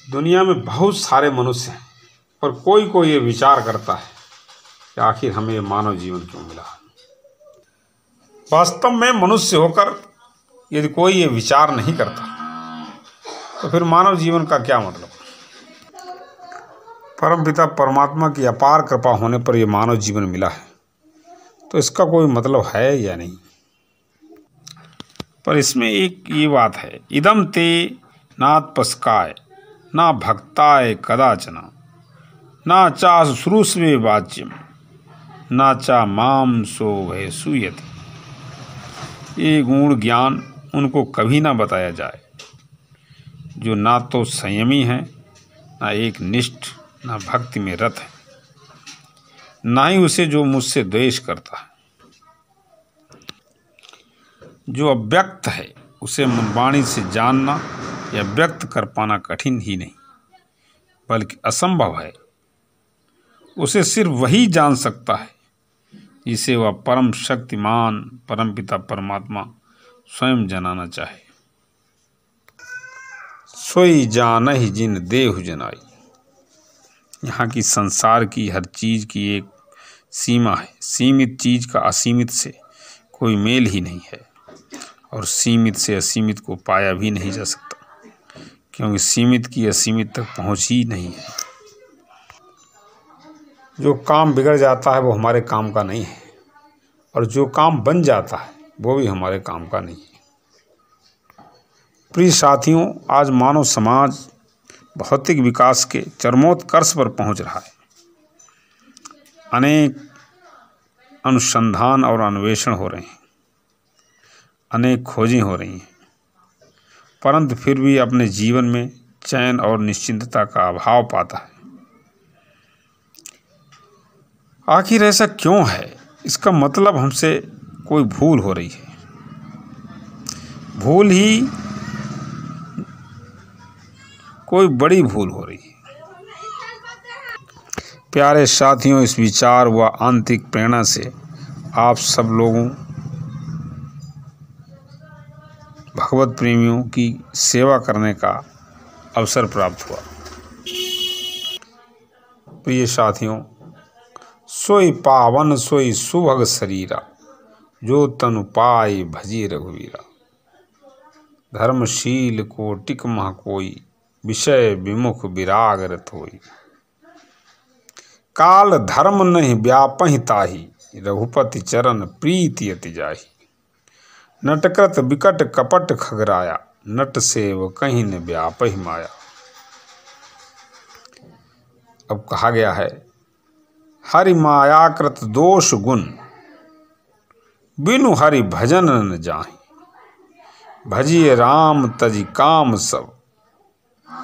दुनिया में बहुत सारे मनुष्य हैं, पर कोई कोई ये विचार करता है कि आखिर हमें ये मानव जीवन क्यों मिला। वास्तव में मनुष्य होकर यदि कोई ये विचार नहीं करता तो फिर मानव जीवन का क्या मतलब। परमपिता परमात्मा की अपार कृपा होने पर यह मानव जीवन मिला है, तो इसका कोई मतलब है या नहीं। पर इसमें एक ये बात है, इदम ते नात्पस्काय ना भक्ताय कदाचना ना चा शुश्रूषवे वाच्यम ना चा माम सो भय सूयति। ये गुण ज्ञान उनको कभी ना बताया जाए जो ना तो संयमी है, ना एक निष्ठ, ना भक्ति में रत है, ना ही उसे जो मुझसे द्वेष करता है। जो अव्यक्त है उसे वाणी से जानना या व्यक्त कर पाना कठिन ही नहीं बल्कि असंभव है। उसे सिर्फ वही जान सकता है जिसे वह परम शक्तिमान परमपिता परमात्मा स्वयं जनाना चाहे। सोई जानहि जिन देहु जनाई। यहाँ की संसार की हर चीज की एक सीमा है। सीमित चीज का असीमित से कोई मेल ही नहीं है और सीमित से असीमित को पाया भी नहीं जा सकता, क्योंकि सीमित की असीमित तक पहुंच ही नहीं है। जो काम बिगड़ जाता है वो हमारे काम का नहीं है, और जो काम बन जाता है वो भी हमारे काम का नहीं है। प्रिय साथियों, आज मानव समाज भौतिक विकास के चरमोत्कर्ष पर पहुंच रहा है। अनेक अनुसंधान और अन्वेषण हो रहे हैं, अनेक खोजें हो रही हैं, परंतु फिर भी अपने जीवन में चैन और निश्चिंतता का अभाव पाता है। आखिर ऐसा क्यों है? इसका मतलब हमसे कोई भूल हो रही है। भूल ही कोई बड़ी भूल हो रही है। प्यारे साथियों, इस विचार व आंतरिक प्रेरणा से आप सब लोगों भगवत प्रेमियों की सेवा करने का अवसर प्राप्त हुआ। प्रिय साथियों, सोई पावन सोई सुभग शरीरा जो तनु पाई भजी रघुवीरा। धर्मशील को टिक मह कोई विषय विमुख विराग रत होई। काल धर्म नहीं व्यापहि ताहि रघुपति चरण प्रीति अति जाहि। नटकृत विकट कपट खगराया नट सेव कहीं न व्यापहि माया। अब कहा गया है, हरि मायाकृत दोष गुण बिनु हरि भजन न जाहि। भजिए राम तजि काम सब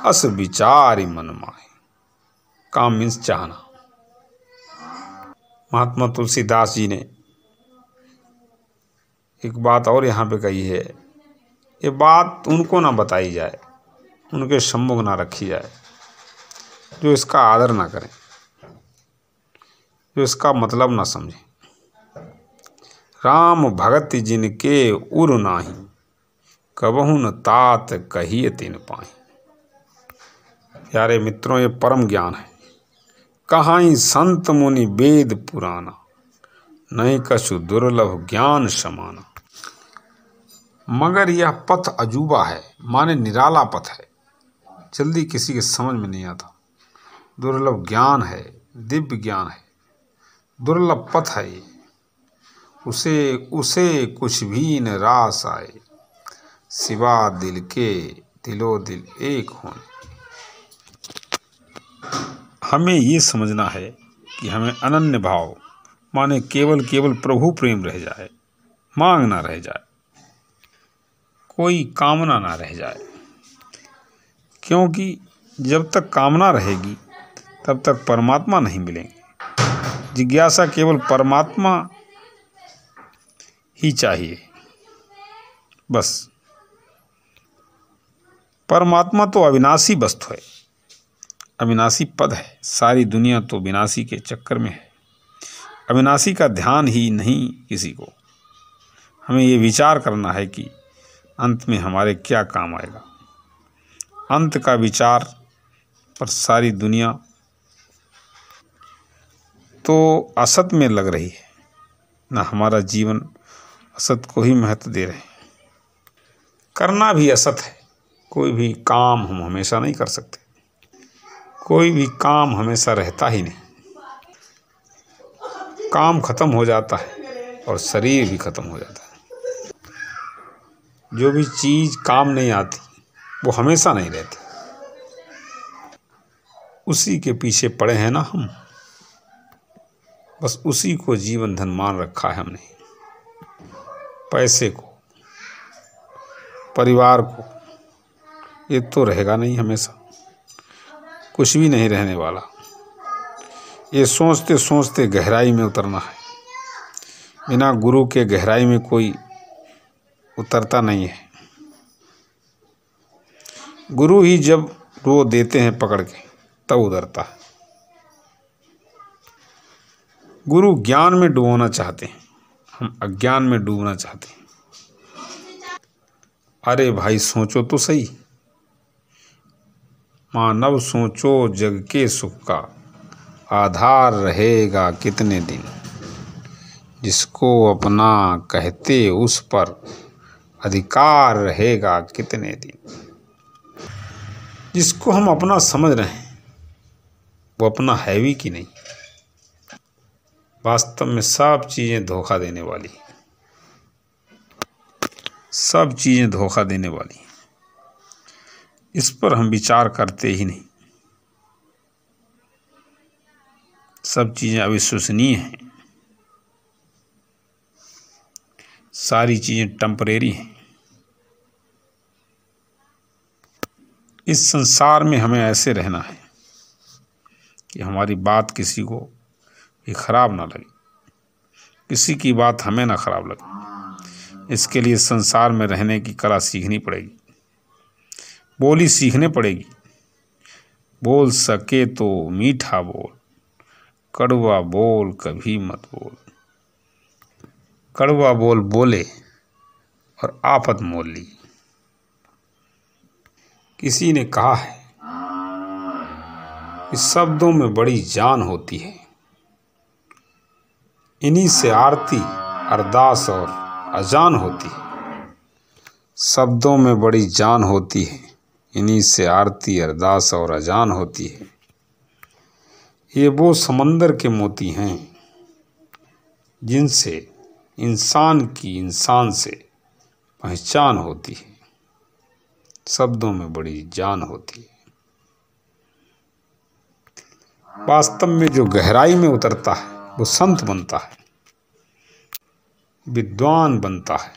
अस विचारि मन माहि। काम मीन्स चाहना। महात्मा तुलसीदास जी ने एक बात और यहाँ पे कही है, ये बात उनको ना बताई जाए, उनके सम्मुख ना रखी जाए जो इसका आदर ना करें, जो इसका मतलब ना समझें। राम भगति जिनके उर नाही कबहु न तात कहिए तिन पाहि। प्यारे मित्रों, ये परम ज्ञान है। कहाई संत मुनि वेद पुराना नहीं कछु दुर्लभ ज्ञान समाना। मगर यह पथ अजूबा है, माने निराला पथ है, जल्दी किसी के समझ में नहीं आता। दुर्लभ ज्ञान है, दिव्य ज्ञान है, दुर्लभ पथ है ये। उसे कुछ भी न रास आए सिवा दिल के दिलो दिल एक होने। हमें ये समझना है कि हमें अनन्य भाव माने केवल प्रभु प्रेम रह जाए, मांग ना रह जाए, कोई कामना ना रह जाए। क्योंकि जब तक कामना रहेगी तब तक परमात्मा नहीं मिलेंगे। जिज्ञासा केवल परमात्मा ही चाहिए, बस। परमात्मा तो अविनाशी वस्तु है, अविनाशी पद है। सारी दुनिया तो विनाशी के चक्कर में है। अविनाशी का ध्यान ही नहीं किसी को। हमें ये विचार करना है कि अंत में हमारे क्या काम आएगा। अंत का विचार पर सारी दुनिया तो असत में लग रही है, ना हमारा जीवन असत को ही महत्व दे रहे हैं। करना भी असत है। कोई भी काम हम हमेशा नहीं कर सकते, कोई भी काम हमेशा रहता ही नहीं। काम खत्म हो जाता है और शरीर भी खत्म हो जाता है। जो भी चीज़ काम नहीं आती वो हमेशा नहीं रहती। उसी के पीछे पड़े हैं ना हम, बस उसी को जीवन धन मान रखा है हमने। पैसे को, परिवार को, ये तो रहेगा नहीं हमेशा, कुछ भी नहीं रहने वाला। ये सोचते सोचते गहराई में उतरना है। बिना गुरु के गहराई में कोई उतरता नहीं है। गुरु ही जब वो देते हैं पकड़ के तब उतरता है। गुरु ज्ञान में डुबोना चाहते हैं, हम अज्ञान में डूबना चाहते हैं। अरे भाई सोचो तो सही, मानव सोचो जग के सुख का आधार रहेगा कितने दिन। जिसको अपना कहते उस पर अधिकार रहेगा कितने दिन। जिसको हम अपना समझ रहे हैं वो अपना है भी कि नहीं। वास्तव में सब चीज़ें धोखा देने वाली, सब चीज़ें धोखा देने वाली। इस पर हम विचार करते ही नहीं। सब चीज़ें अविश्वसनीय हैं, सारी चीज़ें टेम्परेरी हैं। इस संसार में हमें ऐसे रहना है कि हमारी बात किसी को भी खराब ना लगे, किसी की बात हमें ना खराब लगे। इसके लिए संसार में रहने की कला सीखनी पड़ेगी, बोली सीखनी पड़ेगी। बोल सके तो मीठा बोल, कड़वा बोल कभी मत बोल। कड़वा बोल बोले और आफत मोल ली। किसी ने कहा है कि शब्दों में बड़ी जान होती है, इन्हीं से आरती अरदास और अजान होती है। शब्दों में बड़ी जान होती है, इन्हीं से आरती अरदास और अजान होती है। ये वो समंदर के मोती हैं जिनसे इंसान की इंसान से पहचान होती है। शब्दों में बड़ी जान होती है। वास्तव में जो गहराई में उतरता है वो संत बनता है, विद्वान बनता है,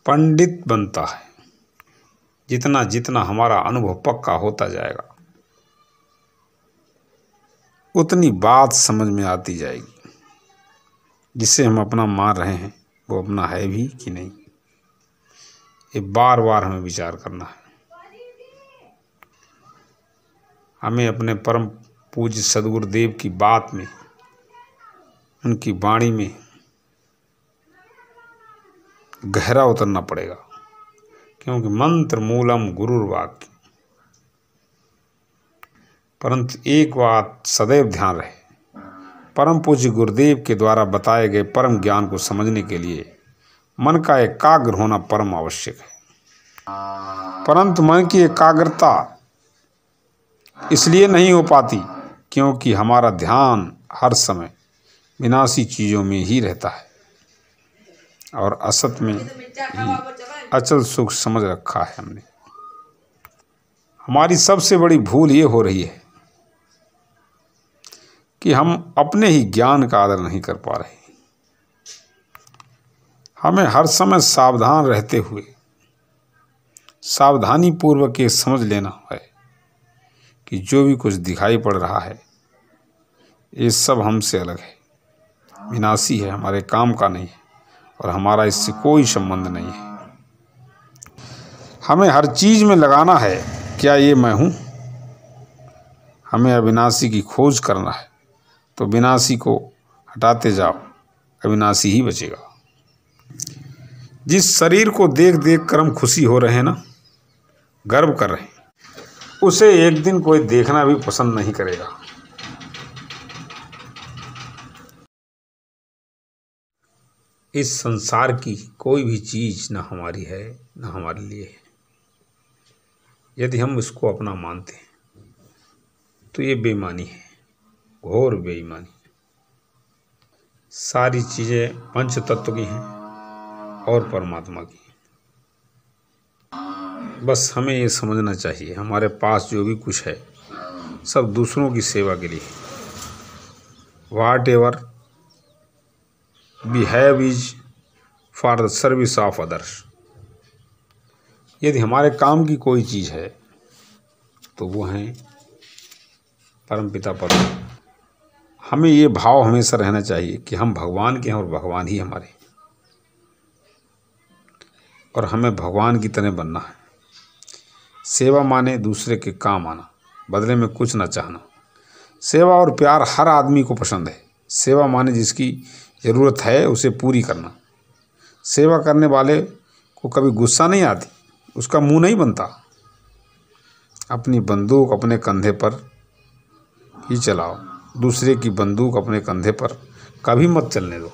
पंडित बनता है। जितना जितना हमारा अनुभव पक्का होता जाएगा उतनी बात समझ में आती जाएगी। जिसे हम अपना मान रहे हैं वो अपना है भी कि नहीं, ये बार बार हमें विचार करना है। हमें अपने परम पूज्य सदगुरुदेव की बात में, उनकी वाणी में गहरा उतरना पड़ेगा, क्योंकि मंत्र मूलम गुरुर्वाक्य। परंतु एक बात सदैव ध्यान रहे, परम पूज्य गुरुदेव के द्वारा बताए गए परम ज्ञान को समझने के लिए मन का एकाग्र होना परम आवश्यक है। परंतु मन की एकाग्रता इसलिए नहीं हो पाती क्योंकि हमारा ध्यान हर समय विनाशी चीज़ों में ही रहता है और असत में ही अचल सुख समझ रखा है हमने। हमारी सबसे बड़ी भूल ये हो रही है कि हम अपने ही ज्ञान का आदर नहीं कर पा रहे। हमें हर समय सावधान रहते हुए सावधानी पूर्वक ये समझ लेना है कि जो भी कुछ दिखाई पड़ रहा है ये सब हमसे अलग है, विनाशी है, हमारे काम का नहीं है और हमारा इससे कोई संबंध नहीं है। हमें हर चीज़ में लगाना है क्या ये मैं हूँ। हमें अविनाशी की खोज करना है तो विनाशी को हटाते जाओ, अविनाशी ही बचेगा। जिस शरीर को देख देख कर हम खुशी हो रहे हैं ना, गर्व कर रहे हैं, उसे एक दिन कोई देखना भी पसंद नहीं करेगा। इस संसार की कोई भी चीज़ न हमारी है न हमारे लिए है। यदि हम इसको अपना मानते हैं तो ये बेईमानी है, घोर बेईमानी। सारी चीज़ें पंच तत्व की हैं और परमात्मा की। बस हमें ये समझना चाहिए हमारे पास जो भी कुछ है सब दूसरों की सेवा के लिए। Whatever we have is for the service of others. यदि हमारे काम की कोई चीज़ है तो वो है परमपिता परम। हमें ये भाव हमेशा रहना चाहिए कि हम भगवान के हैं और भगवान ही हमारे, और हमें भगवान की तरह बनना है। सेवा माने दूसरे के काम आना, बदले में कुछ न चाहना। सेवा और प्यार हर आदमी को पसंद है। सेवा माने जिसकी ज़रूरत है उसे पूरी करना। सेवा करने वाले को कभी गुस्सा नहीं आती, उसका मुंह नहीं बनता। अपनी बंदूक अपने कंधे पर ही चलाओ, दूसरे की बंदूक अपने कंधे पर कभी मत चलने दो।